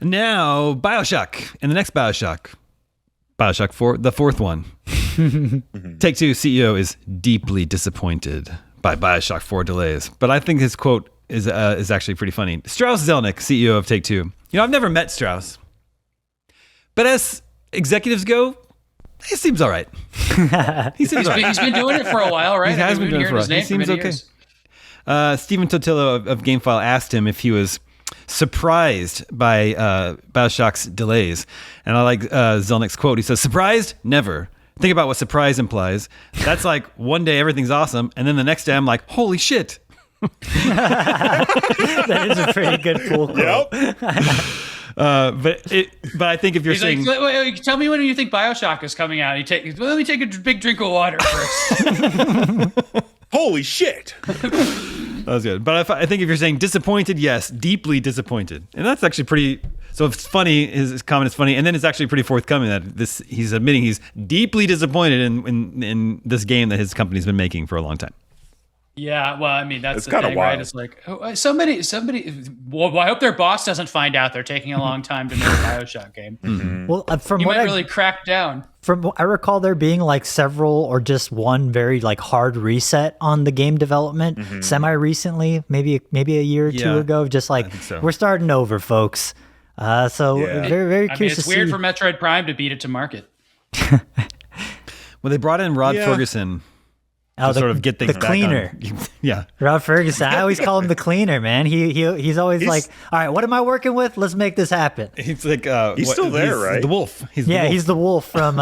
Now, BioShock. And the next BioShock 4, the fourth one. Take-Two CEO is deeply disappointed by BioShock 4 delays. But I think his quote is actually pretty funny. Strauss Zelnick, CEO of Take-Two. I've never met Strauss. But as executives go, he seems all right. He's been doing it for a while, right? He has been doing it for a while. He seems okay. Stephen Totillo of GameFile asked him if he was surprised by BioShock's delays. And I like Zelnick's quote. He says, "Surprised? Never. Think about what surprise implies. That's like one day everything's awesome, and then the next day I'm like, holy shit." That is a pretty good pool quote. Yep. But I think if you're saying, wait, tell me when you think BioShock is coming out. Let me take a big drink of water first. Holy shit. That was good. But I think if you're saying disappointed, yes, deeply disappointed. And that's actually pretty, so if it's funny, his comment is funny, and then it's actually pretty forthcoming that he's admitting he's deeply disappointed in this game that his company's been making for a long time. Yeah, well, I mean, that's the kind of thing, wild. right? It's like, somebody, well, I hope their boss doesn't find out they're taking a long time to make a BioShock game. Mm-hmm. Well, you might really crack down. From what I recall, there being like several or just one very like hard reset on the game development semi-recently, maybe a year or two ago, just like, we're starting over, folks. Very, very curious to see. It's weird for Metroid Prime to beat it to market. Well, they brought in Rod Ferguson. To sort of get things the cleaner. Yeah. Rod Ferguson. I always call him the cleaner, man. He's always like, all right, what am I working with? Let's make this happen. He's like, he's still there, right? The wolf. He's the wolf from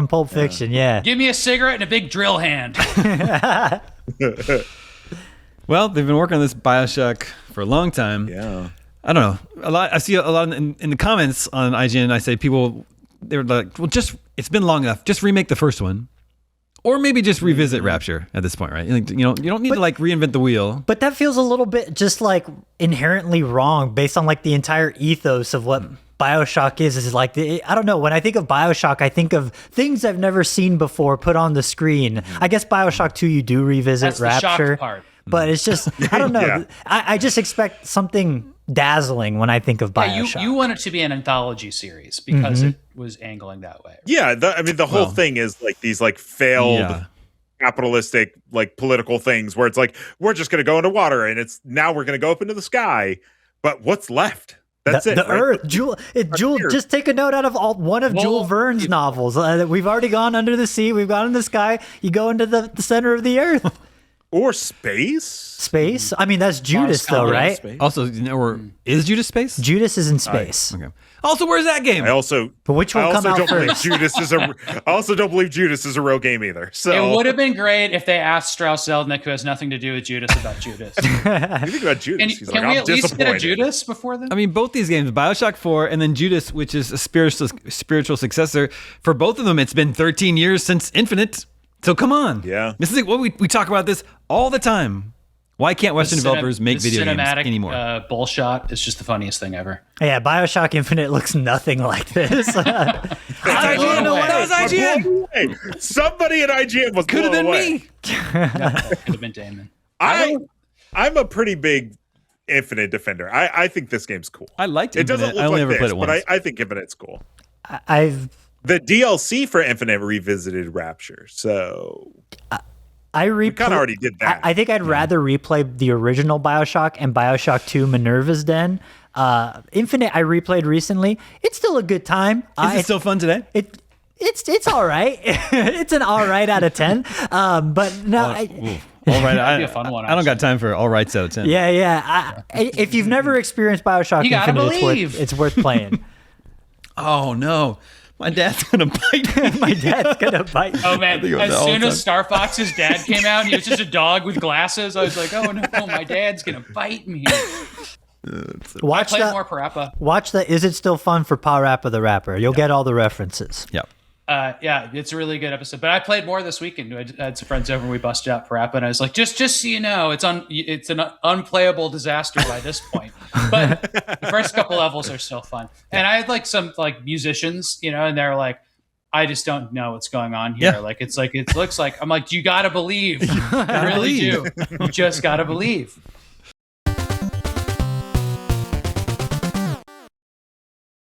Pulp Fiction. Yeah. Give me a cigarette and a big drill hand. Well, they've been working on this BioShock for a long time. Yeah. I don't know. I see a lot in the comments on IGN. I say they're like, well, it's been long enough. Just remake the first one. Or maybe just revisit Rapture at this point, right? You don't need to like reinvent the wheel. But that feels a little bit just like inherently wrong based on like the entire ethos of what BioShock is like, I don't know. When I think of BioShock, I think of things I've never seen before put on the screen. I guess BioShock 2, you do revisit That's Rapture. the shock part. But it's just, I don't know. Yeah. I just expect something dazzling when I think of BioShock. You want it to be an anthology series because it was angling that way. Yeah, the whole thing is like these like failed capitalistic like political things where it's like we're just going to go into water and now we're going to go up into the sky, but what's left? That's the Earth. Jules, just take a note out of one of Jules Verne's novels. We've already gone under the sea. We've gone in the sky. You go into the center of the Earth. Or space? Space? I mean, that's Judas, though, right? Also, is Judas space? Judas is in space. Okay. Also, where's that game? But which one come out first? I also don't believe Judas is a real game either. So it would have been great if they asked Strauss Zelnick, who has nothing to do with Judas, about Judas. You think about Judas? Can we at least get a Judas before then? I mean, both these games, BioShock 4 and then Judas, which is a spiritual successor, for both of them, it's been 13 years since Infinite. So come on. Yeah. This is like what we talk about this all the time. Why can't Western developers make video games anymore? Bullshot is just the funniest thing ever. Yeah, BioShock Infinite looks nothing like this. That was IGN. Somebody at IGN was could have been away. me. Could have been Damon. I'm a pretty big Infinite defender. I think this game's cool. I liked it. Infinite. Doesn't look I only like ever played this, it once. but I think Infinite's cool. The DLC for Infinite revisited Rapture, so we kind of already did that. I think I'd rather replay the original BioShock and BioShock 2 Minerva's Den. Infinite I replayed recently. It's still a good time. Is it still fun today? It's all right. It's an all right out of 10. But no, all right. That'd be a fun one, I don't got time for all rights out of 10. Yeah. If you've never experienced BioShock Infinite, it's worth playing. Oh no. My dad's gonna bite me. My dad's gonna bite me. Oh man! As soon as Star Fox's dad came out, and he was just a dog with glasses. I was like, "Oh no, my dad's gonna bite me." Watch more Parappa. Watch the Is It Still Fun for Parappa the Rapper? You'll get all the references. Yep. Yeah, it's a really good episode. But I played more this weekend. I had some friends over and we busted out Parappa, and I was like, just so you know, it's an unplayable disaster by this point. But the first couple levels are still fun. And I had like some like musicians, and they're like, I just don't know what's going on here. Yeah. It looks like I'm like, you gotta believe. You really do. You just gotta believe.